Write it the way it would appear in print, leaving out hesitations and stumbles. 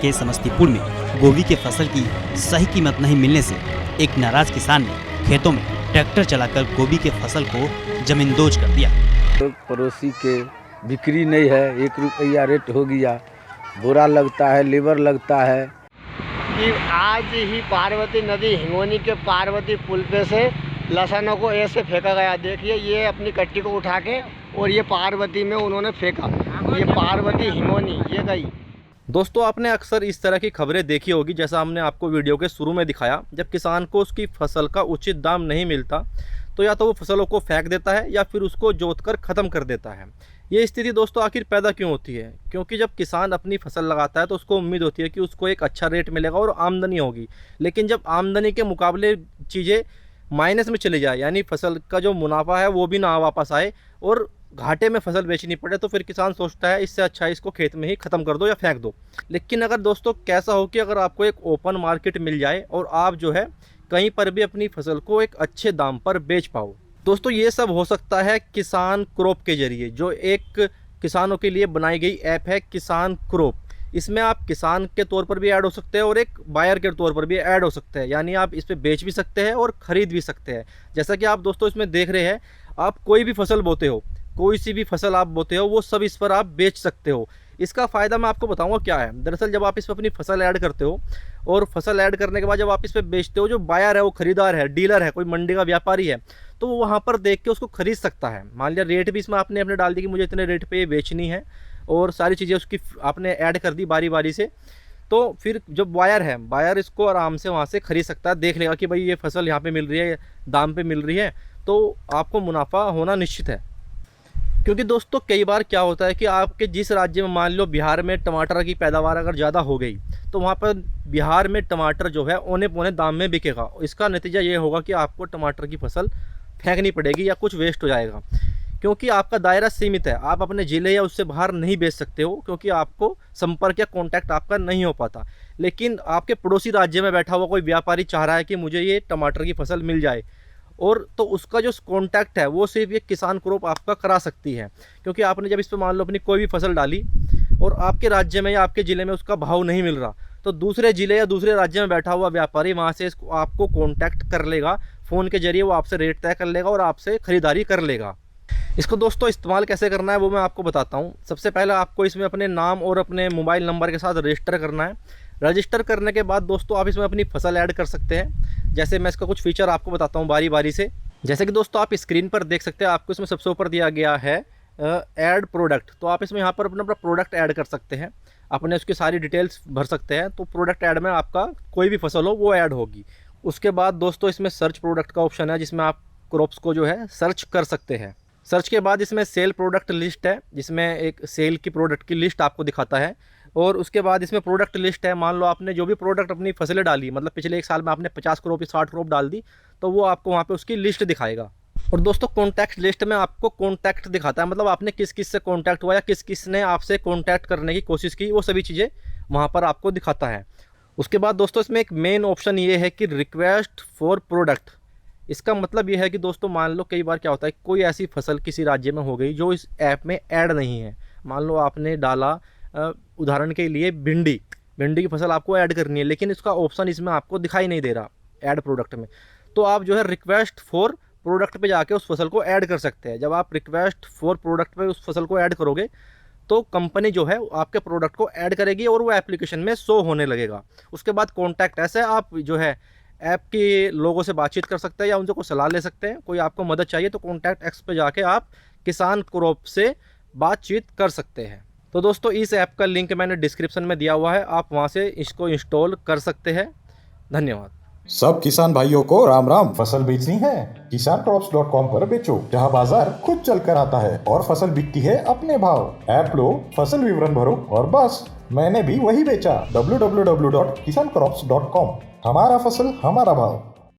के समस्तीपुर में गोभी के फसल की सही कीमत नहीं मिलने से एक नाराज किसान ने खेतों में ट्रैक्टर चलाकर गोभी के फसल को जमींदोज कर दिया। तो पड़ोसी के बिक्री नहीं है, 1 रुपया रेट हो गया, बुरा लगता है, लेबर लगता है। कि आज ही पार्वती नदी हिंगोनी के पार्वती पुल पे से लहसनों को ऐसे फेंका गया। देखिए ये अपनी कट्टी को उठा के और ये पार्वती में उन्होंने फेंका। ये पार्वती हिंगोनी ये गई। दोस्तों, आपने अक्सर इस तरह की खबरें देखी होगी, जैसा हमने आपको वीडियो के शुरू में दिखाया। जब किसान को उसकी फसल का उचित दाम नहीं मिलता तो या तो वो फसलों को फेंक देता है या फिर उसको जोत कर ख़त्म कर देता है। ये स्थिति दोस्तों आखिर पैदा क्यों होती है? क्योंकि जब किसान अपनी फसल लगाता है तो उसको उम्मीद होती है कि उसको एक अच्छा रेट मिलेगा और आमदनी होगी। लेकिन जब आमदनी के मुकाबले चीज़ें माइनस में चली जाए, यानी फसल का जो मुनाफा है वो भी ना वापस आए और घाटे में फसल बेचनी पड़े, तो फिर किसान सोचता है इससे अच्छा इसको खेत में ही ख़त्म कर दो या फेंक दो। लेकिन अगर दोस्तों कैसा हो कि अगर आपको एक ओपन मार्केट मिल जाए और आप जो है कहीं पर भी अपनी फसल को एक अच्छे दाम पर बेच पाओ। दोस्तों, ये सब हो सकता है किसान क्रॉप के जरिए, जो एक किसानों के लिए बनाई गई ऐप है किसान क्रॉप। इसमें आप किसान के तौर पर भी ऐड हो सकते हैं और एक बायर के तौर पर भी ऐड हो सकते हैं, यानी आप इस पर बेच भी सकते हैं और ख़रीद भी सकते हैं। जैसा कि आप दोस्तों इसमें देख रहे हैं, आप कोई भी फसल बोते हो, कोई सी भी फसल आप बोते हो, वो सब इस पर आप बेच सकते हो। इसका फ़ायदा मैं आपको बताऊंगा क्या है। दरअसल जब आप इस पर अपनी फसल ऐड करते हो और फसल ऐड करने के बाद जब आप इस पर बेचते हो, जो बायर है, वो खरीदार है, डीलर है, कोई मंडी का व्यापारी है, तो वो वहाँ पर देख के उसको खरीद सकता है। मान लिया रेट भी इसमें आपने अपने डाल दी कि मुझे इतने रेट पे ये बेचनी है और सारी चीज़ें उसकी आपने ऐड कर दी बारी बारी से, तो फिर जो बायर है, बायर इसको आराम से वहाँ से खरीद सकता है। देख लेगा कि भाई ये फसल यहाँ पे मिल रही है, दाम पे मिल रही है, तो आपको मुनाफा होना निश्चित है। क्योंकि दोस्तों कई बार क्या होता है कि आपके जिस राज्य में, मान लो बिहार में टमाटर की पैदावार अगर ज़्यादा हो गई तो वहाँ पर बिहार में टमाटर जो है औने पौने दाम में बिकेगा। इसका नतीजा ये होगा कि आपको टमाटर की फसल फेंकनी पड़ेगी या कुछ वेस्ट हो जाएगा, क्योंकि आपका दायरा सीमित है। आप अपने ज़िले या उससे बाहर नहीं बेच सकते हो, क्योंकि आपको संपर्क या कॉन्टैक्ट आपका नहीं हो पाता। लेकिन आपके पड़ोसी राज्य में बैठा हुआ कोई व्यापारी चाह रहा है कि मुझे ये टमाटर की फसल मिल जाए, और तो उसका जो कॉन्टैक्ट है वो सिर्फ ये किसान क्रॉप आपका करा सकती है। क्योंकि आपने जब इस पर मान लो अपनी कोई भी फसल डाली और आपके राज्य में या आपके ज़िले में उसका भाव नहीं मिल रहा, तो दूसरे ज़िले या दूसरे राज्य में बैठा हुआ व्यापारी वहाँ से इसको आपको कॉन्टैक्ट कर लेगा, फ़ोन के जरिए वो आपसे रेट तय कर लेगा और आपसे ख़रीदारी कर लेगा। इसको दोस्तों इस्तेमाल कैसे करना है वो मैं आपको बताता हूँ। सबसे पहले आपको इसमें अपने नाम और अपने मोबाइल नंबर के साथ रजिस्टर करना है। रजिस्टर करने के बाद दोस्तों आप इसमें अपनी फसल ऐड कर सकते हैं। जैसे मैं इसका कुछ फीचर आपको बताता हूँ बारी बारी से। जैसे कि दोस्तों आप स्क्रीन पर देख सकते हैं, आपको इसमें सबसे ऊपर दिया गया है ऐड प्रोडक्ट। तो आप इसमें यहाँ पर अपना प्रोडक्ट ऐड कर सकते हैं, अपने उसकी सारी डिटेल्स भर सकते हैं। तो प्रोडक्ट ऐड में आपका कोई भी फसल हो वो ऐड होगी। उसके बाद दोस्तों इसमें सर्च प्रोडक्ट का ऑप्शन है, जिसमें आप क्रॉप्स को जो है सर्च कर सकते हैं। सर्च के बाद इसमें सेल प्रोडक्ट लिस्ट है, जिसमें एक सेल की प्रोडक्ट की लिस्ट आपको दिखाता है। और उसके बाद इसमें प्रोडक्ट लिस्ट है। मान लो आपने जो भी प्रोडक्ट अपनी फसलें डाली, मतलब पिछले 1 साल में आपने 50 क्रॉप या 60 क्रॉप डाल दी, तो वो आपको वहाँ पे उसकी लिस्ट दिखाएगा। और दोस्तों कॉन्टैक्ट लिस्ट में आपको कॉन्टैक्ट दिखाता है, मतलब आपने किस किस से कॉन्टैक्ट हुआ या किस किस ने आपसे कॉन्टैक्ट करने की कोशिश की, वो सभी चीज़ें वहाँ पर आपको दिखाता है। उसके बाद दोस्तों इसमें एक मेन ऑप्शन ये है कि रिक्वेस्ट फॉर प्रोडक्ट। इसका मतलब ये है कि दोस्तों मान लो कई बार क्या होता है, कोई ऐसी फसल किसी राज्य में हो गई जो इस ऐप में ऐड नहीं है। मान लो आपने डाला उदाहरण के लिए भिंडी की फसल आपको ऐड करनी है, लेकिन इसका ऑप्शन इसमें आपको दिखाई नहीं दे रहा ऐड प्रोडक्ट में। तो आप जो है रिक्वेस्ट फॉर प्रोडक्ट पे जाके उस फसल को ऐड कर सकते हैं। जब आप रिक्वेस्ट फॉर प्रोडक्ट पे उस फसल को ऐड करोगे तो कंपनी जो है आपके प्रोडक्ट को ऐड करेगी और वो एप्लीकेशन में शो होने लगेगा। उसके बाद कॉन्टैक्ट, ऐसे आप जो है ऐप के लोगों से बातचीत कर सकते हैं या उनसे कोई सलाह ले सकते हैं। कोई आपको मदद चाहिए तो कॉन्टैक्ट एक्स पे जाके आप किसान क्रॉप से बातचीत कर सकते हैं। तो दोस्तों इस ऐप का लिंक मैंने डिस्क्रिप्शन में दिया हुआ है, आप वहां से इसको इंस्टॉल कर सकते हैं। धन्यवाद। सब किसान भाइयों को राम राम। फसल बेचनी है? kisancrops.com पर बेचो, जहां बाजार खुद चल कर आता है और फसल बिकती है अपने भाव। ऐप लो, फसल विवरण भरो और बस। मैंने भी वही बेचा। www.kisancrops.com। हमारा फसल हमारा भाव।